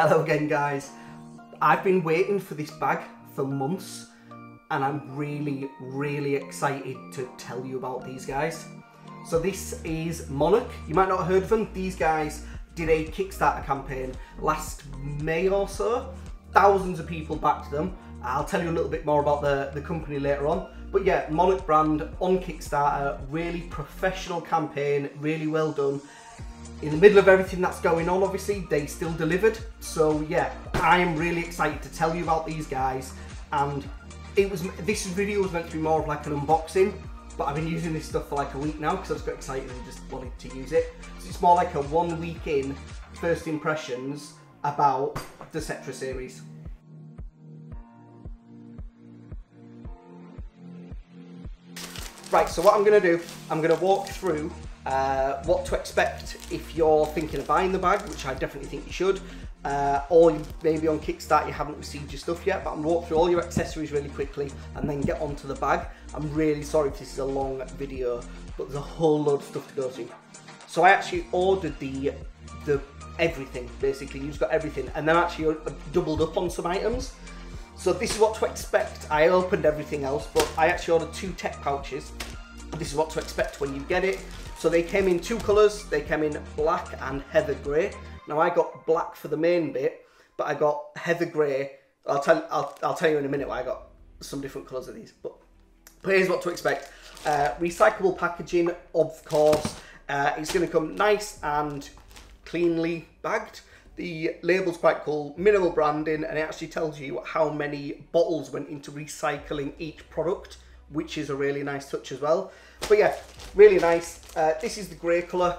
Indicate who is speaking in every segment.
Speaker 1: Hello again, guys. I've been waiting for this bag for months and I'm really excited to tell you about these guys. So this is Monarc. You might not have heard of them. These guys did a Kickstarter campaign last May or so. Thousands of people backed them. I'll tell you a little bit more about the company later on. But yeah, Monarc brand on Kickstarter, really professional campaign, really well done. In the middle of everything that's going on, obviously, they still delivered. So yeah, I am really excited to tell you about these guys. And this video was meant to be more of like an unboxing, but I've been using this stuff for like a week now because I just got excited and just wanted to use it. So it's more like a 1 week in first impressions about the Settra series. Right, so what I'm going to do, I'm going to walk through what to expect if you're thinking of buying the bag, which I definitely think you should, or maybe on Kickstarter you haven't received your stuff yet, but I'm going to walk through all your accessories really quickly and then get onto the bag. I'm really sorry if this is a long video, but there's a whole load of stuff to go through. So I actually ordered the everything, basically. You've got everything, and then actually doubled up on some items. So this is what to expect. I opened everything else, but I actually ordered 2 tech pouches. This is what to expect when you get it. So they came in 2 colours. They came in black and heather grey. Now I got black for the main bit, but I got heather grey. I'll tell you in a minute why I got some different colours of these. But here's what to expect. Recyclable packaging, of course. It's going to come nice and cleanly bagged. The label's quite cool, minimal branding, and it actually tells you how many bottles went into recycling each product, which is a really nice touch as well. But yeah, really nice. This is the grey colour.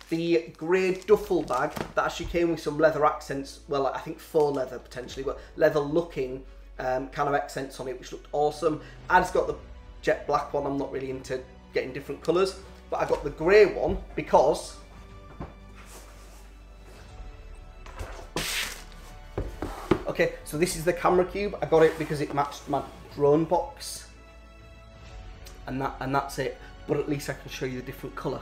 Speaker 1: The grey duffel bag that actually came with some leather accents, well, I think faux leather potentially, but leather looking kind of accents on it, which looked awesome. I just got the jet black one. I'm not really into getting different colours, but I got the grey one because okay, so this is the camera cube. I got it because it matched my drone box, and that's it. But at least I can show you the different colour.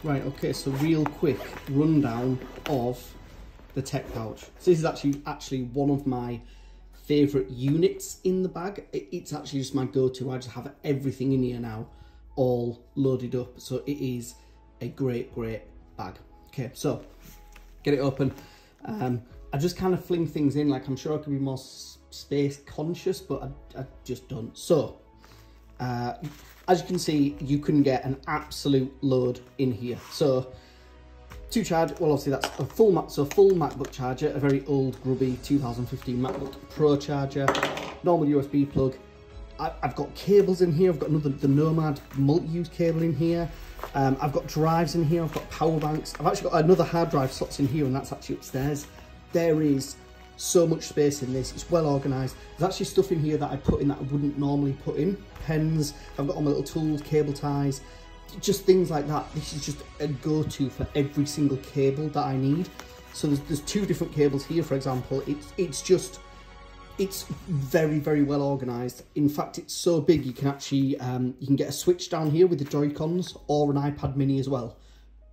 Speaker 1: Right, okay, so real quick rundown of the tech pouch. So this is actually one of my favourite units in the bag. It's actually just my go-to. I just have everything in here now, all loaded up. So it is a great bag. Okay, so get it open. I just kind of fling things in. Like, I'm sure I could be more space conscious, but I just don't. So as you can see, you can get an absolute load in here. So 2 charge, well, obviously that's a full MacBook charger, a very old grubby 2015 MacBook Pro charger, normal USB plug. I've got cables in here. I've got the Nomad multi-use cable in here. I've got drives in here. I've got power banks. I've actually got another hard drive slots in here, and that's actually upstairs. There is so much space in this. It's well organised. There's actually stuff in here that I put in that I wouldn't normally put in. Pens. I've got all my little tools, cable ties, just things like that. This is just a go-to for every single cable that I need. So there's 2 different cables here, for example. It's very well organised. In fact, it's so big you can actually you can get a switch down here with the Joy-Cons or an iPad mini as well.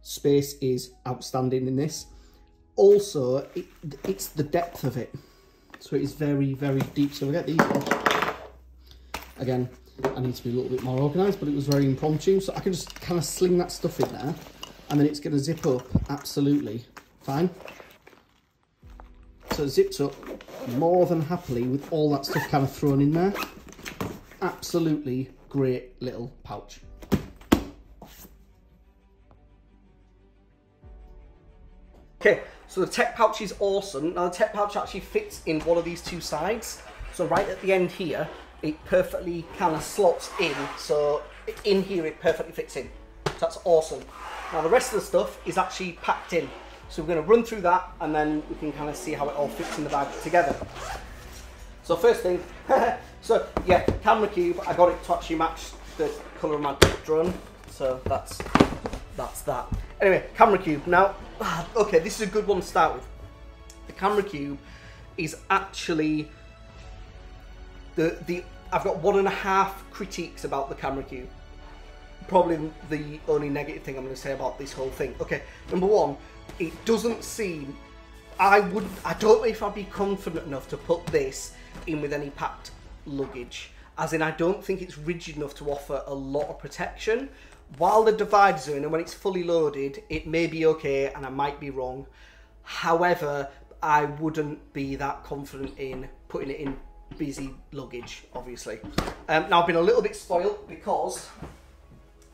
Speaker 1: Space is outstanding in this. Also, it's the depth of it. So it is very deep. So we get these ones. Again, I need to be a little bit more organised, but it was very impromptu. So I can just kind of sling that stuff in there, and then it's going to zip up absolutely fine. So it zips up more than happily with all that stuff kind of thrown in there. Absolutely great little pouch. Okay, so the tech pouch is awesome. Now the tech pouch actually fits in one of these 2 sides. So right at the end here, it perfectly kind of slots in. So in here it perfectly fits in. So that's awesome. Now the rest of the stuff is actually packed in. So we're going to run through that and then we can kind of see how it all fits in the bag together. So first thing, so yeah, camera cube, I got it to actually match the colour of my drone. So that's that. Anyway, camera cube. Now, okay, this is a good one to start with. The camera cube is actually the I've got 1.5 critiques about the camera cube. Probably the only negative thing I'm going to say about this whole thing. Okay, number one, it doesn't seem... I don't know if I'd be confident enough to put this in with any packed luggage. As in, I don't think it's rigid enough to offer a lot of protection. While the dividers are in, and when it's fully loaded, it may be okay, and I might be wrong. However, I wouldn't be that confident in putting it in busy luggage, obviously. Now, I've been a little bit spoiled because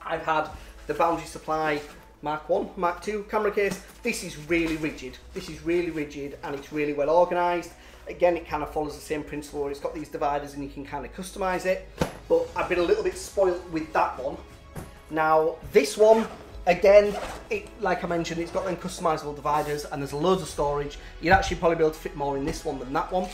Speaker 1: I've had the Boundary Supply Mark 1, Mark 2 camera case. This is really rigid. This is really rigid, and it's really well organised. Again, it kind of follows the same principle where it's got these dividers and you can kind of customise it. But I've been a little bit spoiled with that one. Now, this one, again, like I mentioned, it's got them customisable dividers and there's loads of storage. You'd actually probably be able to fit more in this one than that one.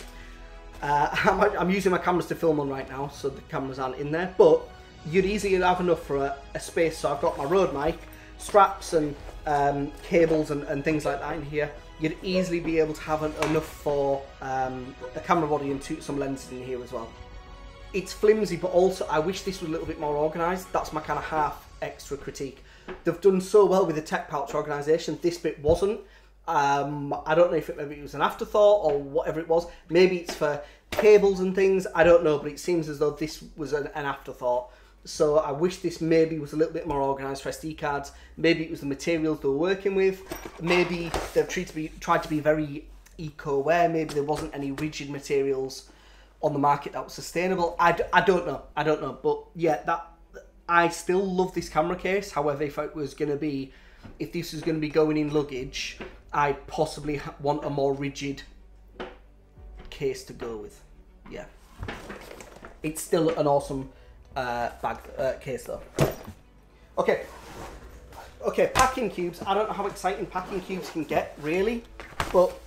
Speaker 1: I'm using my cameras to film on right now, so the cameras aren't in there. But you'd easily have enough for a space. So I've got my Rode mic, straps and cables and things like that in here. You'd easily be able to have enough for a camera body and some lenses in here as well. It's flimsy, but also I wish this was a little bit more organised. That's my kind of half extra critique. They've done so well with the tech pouch organisation. This bit wasn't. I don't know if maybe it was an afterthought or whatever it was. Maybe it's for cables and things. I don't know, but it seems as though this was an afterthought. So I wish this maybe was a little bit more organised for SD cards. Maybe it was the materials they were working with. Maybe they've tried to be very eco-aware. Maybe there wasn't any rigid materials on the market that was sustainable. I don't know. I don't know. But yeah, I still love this camera case. However, if this was going to be going in luggage, I possibly want a more rigid case to go with. Yeah, it's still an awesome case though. Okay, packing cubes. I don't know how exciting packing cubes can get really, but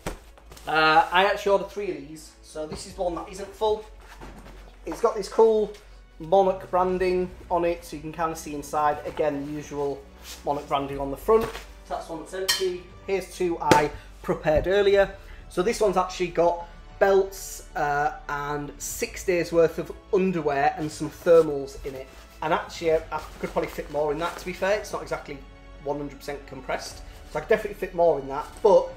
Speaker 1: I actually ordered 3 of these. So this is one that isn't full. It's got this cool Monarc branding on it, so you can kind of see inside. Again, the usual Monarc branding on the front. So that's one that's empty. Here's 2 I prepared earlier. So this one's actually got belts and 6 days worth of underwear and some thermals in it. And actually, I could probably fit more in that, to be fair. It's not exactly 100% compressed, so I could definitely fit more in that. But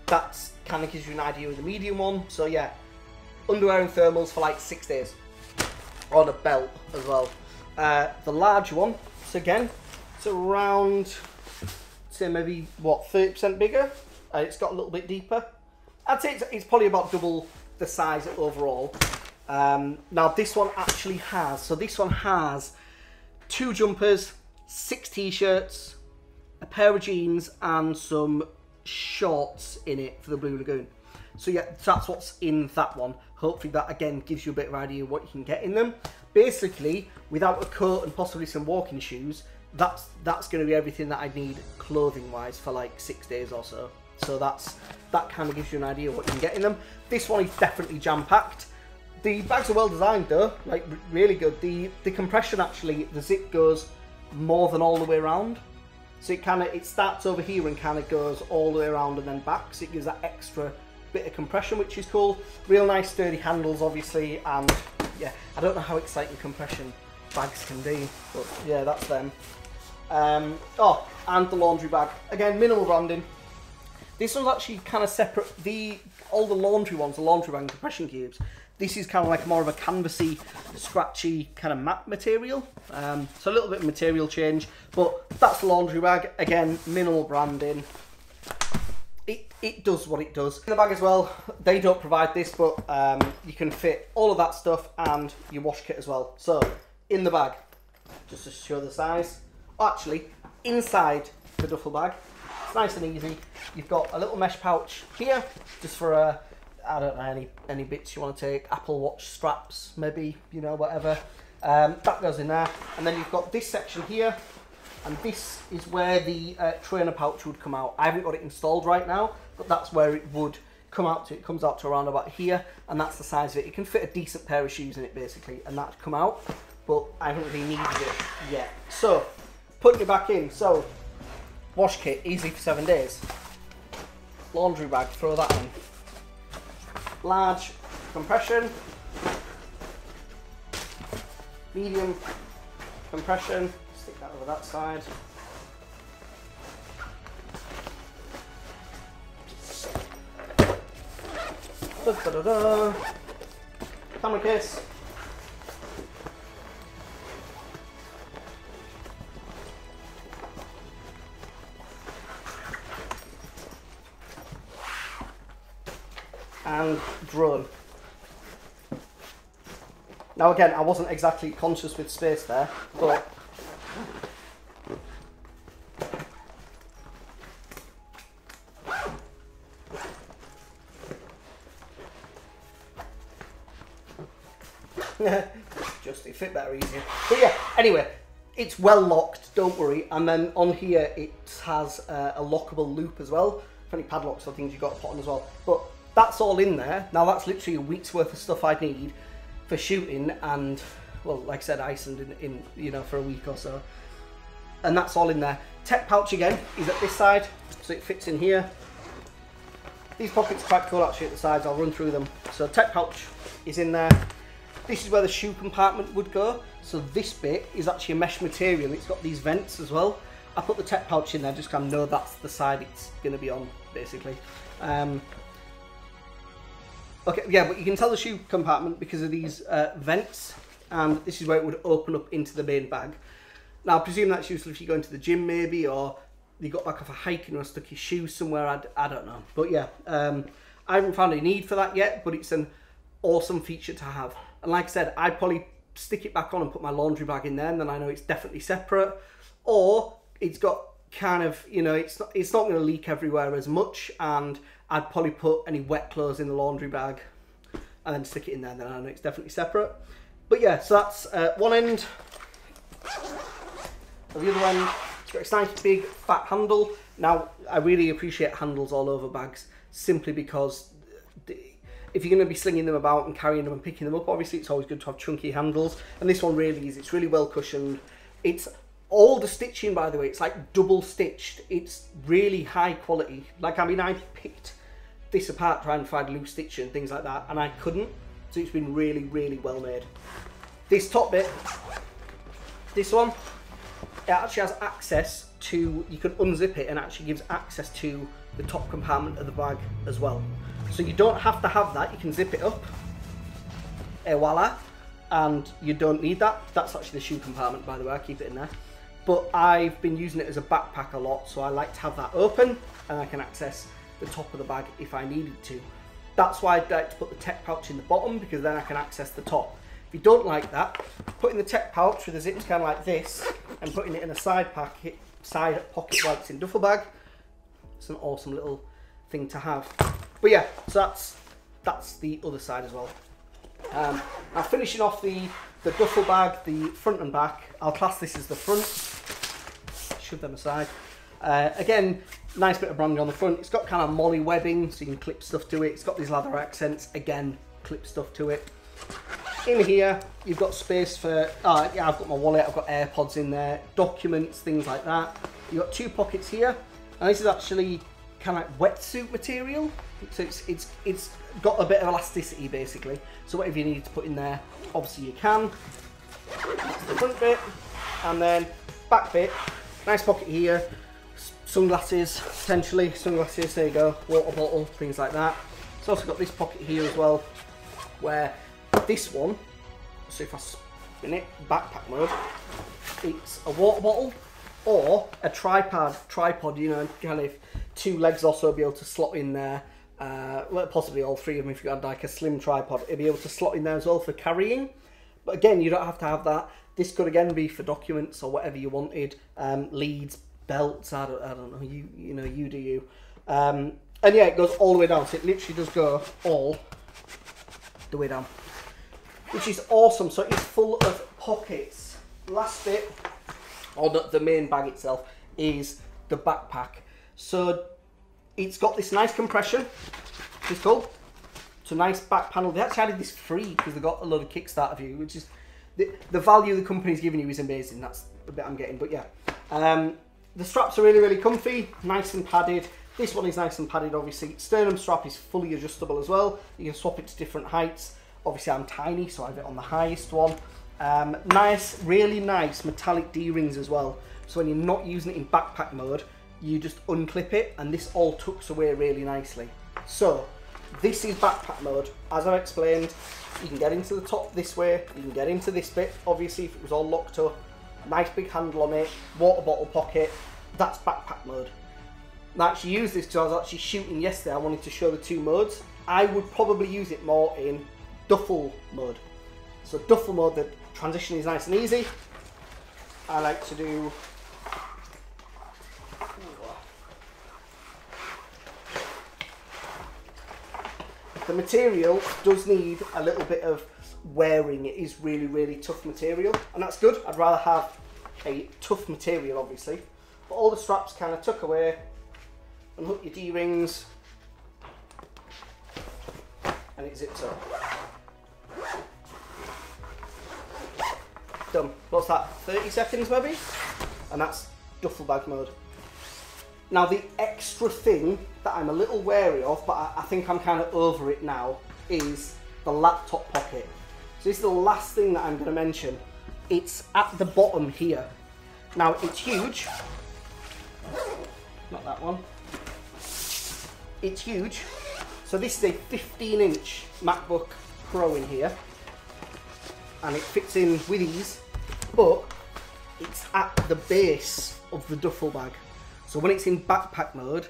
Speaker 1: that kind of gives you an idea of the medium one. So yeah, underwear and thermals for like 6 days. On a belt as well. The large one, so again, it's around, say maybe, what, 30% bigger? It's got a little bit deeper. I'd say it's probably about double the size overall. Now this one actually has, so this one has 2 jumpers, 6 t-shirts, a pair of jeans and some shorts in it for the Blue Lagoon. So yeah, that's what's in that one. Hopefully that again gives you a bit of an idea of what you can get in them. Basically, without a coat and possibly some walking shoes, that's going to be everything that I need clothing wise for like 6 days or so. So that kind of gives you an idea of what you can get in them. This one is definitely jam-packed. The bags are well designed though, like really good. The compression actually, the zip goes more than all the way around. So it starts over here and kind of goes all the way around and then back. So it gives that extra bit of compression, which is cool. Real nice sturdy handles obviously, and yeah, I don't know how exciting compression bags can be, but yeah, that's them. Oh, and the laundry bag. Again, minimal branding. This one's actually kind of separate. All the laundry ones, the laundry bag and compression cubes. This is kind of like more of a canvassy, scratchy kind of matte material. So a little bit of material change, but that's the laundry bag. Again, minimal branding. It does what it does. In the bag as well, they don't provide this, but you can fit all of that stuff and your wash kit as well. So in the bag, just to show the size. Actually, inside the duffel bag, it's nice and easy. You've got a little mesh pouch here, just for I don't know, any bits you want to take, Apple Watch straps, maybe, you know, whatever. That goes in there, and then you've got this section here. And this is where the trainer pouch would come out. I haven't got it installed right now, but that's where it would come out to. It comes out to around about here, and that's the size of it. You can fit a decent pair of shoes in it, basically, and that'd come out, but I haven't really needed it yet. So, putting it back in. So, wash kit, easy for 7 days. Laundry bag, throw that in. Large compression. medium compression, stick that over that side. Da, da, da, da. Camera case. And drone. Now again, I wasn't exactly conscious with space there, but just it fit better easier. But yeah, anyway, it's well locked, don't worry. And then on here it has a lockable loop as well for any padlocks or things you've got to put on as well. But that's all in there. Now that's literally a week's worth of stuff I'd need for shooting and, well, like I said, Iceland in you know, for a week or so. And that's all in there. Tech pouch again is at this side, so it fits in here. These pockets are quite cool actually at the sides, I'll run through them. So tech pouch is in there. This is where the shoe compartment would go. So this bit is actually a mesh material. It's got these vents as well. I put the tech pouch in there just because I know that's the side it's going to be on, basically. Okay, yeah, but you can tell the shoe compartment because of these vents, and this is where it would open up into the main bag. Now, I presume that's useful if you go into the gym maybe, or you got back off a hike and you stuck your shoes somewhere, I don't know. But yeah, I haven't found a need for that yet, but it's an awesome feature to have. And like I said, I'd probably stick it back on and put my laundry bag in there, and then I know it's definitely separate. Or it's got kind of, you know, it's not going to leak everywhere as much, and I'd probably put any wet clothes in the laundry bag and then stick it in there, and then I know it's definitely separate. But yeah, so that's one end. At the other end, it's got a nice big fat handle. Now, I really appreciate handles all over bags, simply because if you're going to be slinging them about and carrying them and picking them up, obviously it's always good to have chunky handles. And this one really is. It's really well cushioned. It's all the stitching, by the way, it's like double stitched. It's really high quality. Like, I mean, I picked this apart trying to find loose stitching and things like that, and I couldn't. So it's been really, really well made. This top bit, this one, it actually has access to, you can unzip it and actually gives access to the top compartment of the bag as well. So you don't have to have that, you can zip it up, et voila, and you don't need that. That's actually the shoe compartment, by the way, I keep it in there. But I've been using it as a backpack a lot, so I like to have that open and I can access the top of the bag if I needed to. That's why I'd like to put the tech pouch in the bottom, because then I can access the top. If you don't like that, putting the tech pouch with the zips kind of like this and putting it in a side pocket like it's in Duffel Bag, it's an awesome little thing to have. But yeah, so that's the other side as well. Now finishing off the Duffel Bag, the front and back, I'll class this as the front. Shove them aside. Again, nice bit of branding on the front. It's got kind of molly webbing, so you can clip stuff to it. It's got these leather accents, again, clip stuff to it. In here, you've got space for, yeah, I've got my wallet, I've got AirPods in there, documents, things like that. You've got two pockets here, and this is actually kind of like wetsuit material. So it's got a bit of elasticity, basically. So whatever you need to put in there, obviously you can. That's the front bit, and then back bit, nice pocket here. Sunglasses, potentially, sunglasses, there you go, water bottle, things like that. It's also got this pocket here as well, where this one, so if I spin it, backpack mode, it's a water bottle or a tripod, you know, kind of 2 legs also be able to slot in there, well, possibly all 3 of them if you had like a slim tripod, it'd be able to slot in there as well for carrying. But again, you don't have to have that. This could again be for documents or whatever you wanted, leads, belts, I don't know, you know, you do you. And yeah, it goes all the way down, so it literally does go all the way down, which is awesome. So it's full of pockets. Last bit, or the main bag itself, is the backpack. So it's got this nice compression, which is cool. It's a nice back panel. They actually added this free because they got a load of Kickstarter view, which is the value the company's giving you is amazing. That's the bit I'm getting. But yeah, the straps are really, really comfy, nice and padded. This one is nice and padded, obviously. Sternum strap is fully adjustable as well. You can swap it to different heights. Obviously, I'm tiny, so I have it on the highest one. Nice, really nice metallic D-rings as well. So when you're not using it in backpack mode, you just unclip it and this all tucks away really nicely. So this is backpack mode. As I've explained, you can get into the top this way, you can get into this bit, obviously if it was all locked up, nice big handle on it, water bottle pocket, that's backpack mode. And I actually used this because I was actually shooting yesterday, I wanted to show the two modes. I would probably use it more in duffel mode. So duffel mode, the transition is nice and easy. I like to do the material does need a little bit of wearing. It is really, really tough material, and that's good. I'd rather have a tough material, obviously. But all the straps kind of tuck away, unhook your D-rings, and it zips up. Done. What's that? 30 seconds maybe? And that's duffel bag mode. Now the extra thing that I'm a little wary of, but I think I'm kind of over it now, is the laptop pocket. So this is the last thing that I'm going to mention. It's at the bottom here. Now it's huge. Not that one. It's huge. So this is a 15-inch MacBook Pro in here. And it fits in with ease, but it's at the base of the duffel bag. So when it's in backpack mode,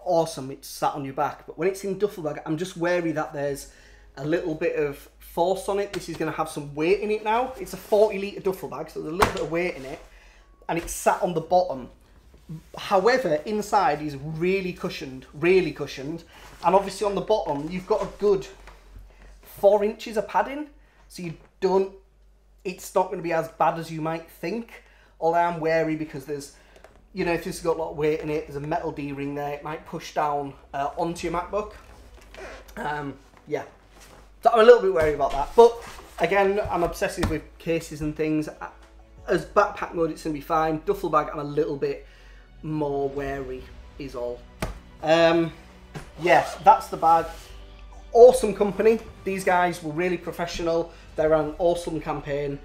Speaker 1: awesome, it's sat on your back. But when it's in duffel bag, I'm just wary that there's a little bit of force on it. This is going to have some weight in it now. It's a 40-litre duffel bag, so there's a little bit of weight in it. And it's sat on the bottom. However, inside is really cushioned. And obviously on the bottom, you've got a good 4 inches of padding. So it's not going to be as bad as you might think. Although I'm wary because there's, you know, if this has got a lot of weight in it, there's a metal D-ring there, it might push down onto your MacBook. Yeah, so I'm a little bit wary about that. But again, I'm obsessive with cases and things. As backpack mode, it's going to be fine. Duffel bag, I'm a little bit more wary is all. Yeah, that's the bag. Awesome company. These guys were really professional. They're an awesome campaign.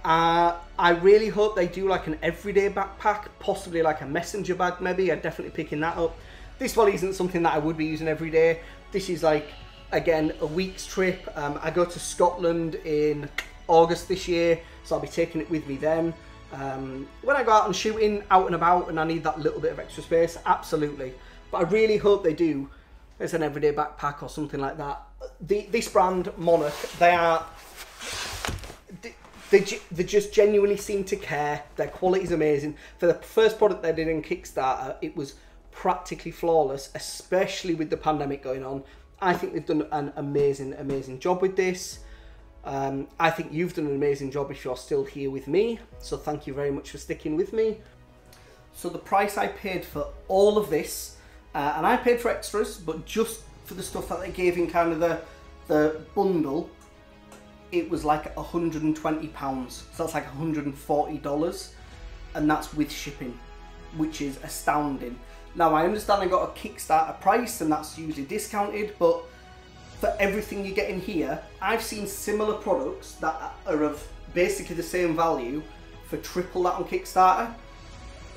Speaker 1: I really hope they do like an everyday backpack, possibly like a messenger bag maybe. I'm definitely picking that up. This one isn't something that I would be using every day. This is like, again, a week's trip. I go to Scotland in August this year, so I'll be taking it with me then. When I go out and shooting, out and about, and I need that little bit of extra space, absolutely. But I really hope they do as an everyday backpack or something like that. This brand, Monarc, they just genuinely seem to care. Their quality is amazing. For the first product they did in Kickstarter, it was practically flawless, especially with the pandemic going on. I think they've done an amazing job with this. I think you've done an amazing job if you're still here with me. So thank you very much for sticking with me. So the price I paid for all of this, and I paid for extras, but just for the stuff that they gave in kind of the bundle, it was like £120. So that's like $140, and that's with shipping, which is astounding. Now I understand I got a Kickstarter price and that's usually discounted, but for everything you get in here, I've seen similar products that are of basically the same value for triple that on Kickstarter,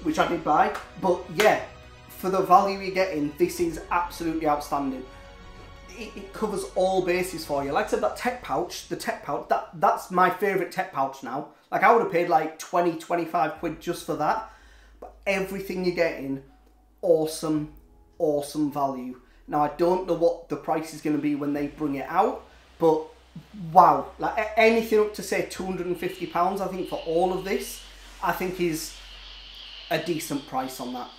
Speaker 1: which I did buy. But yeah, for the value you're getting, this is absolutely outstanding. It covers all bases for you. Like I said, that tech pouch, that's my favourite tech pouch now. Like I would have paid like 20, 25 quid just for that. But everything you're getting, awesome value. Now I don't know what the price is going to be when they bring it out, but wow, like anything up to say £250, I think for all of this, I think is a decent price on that.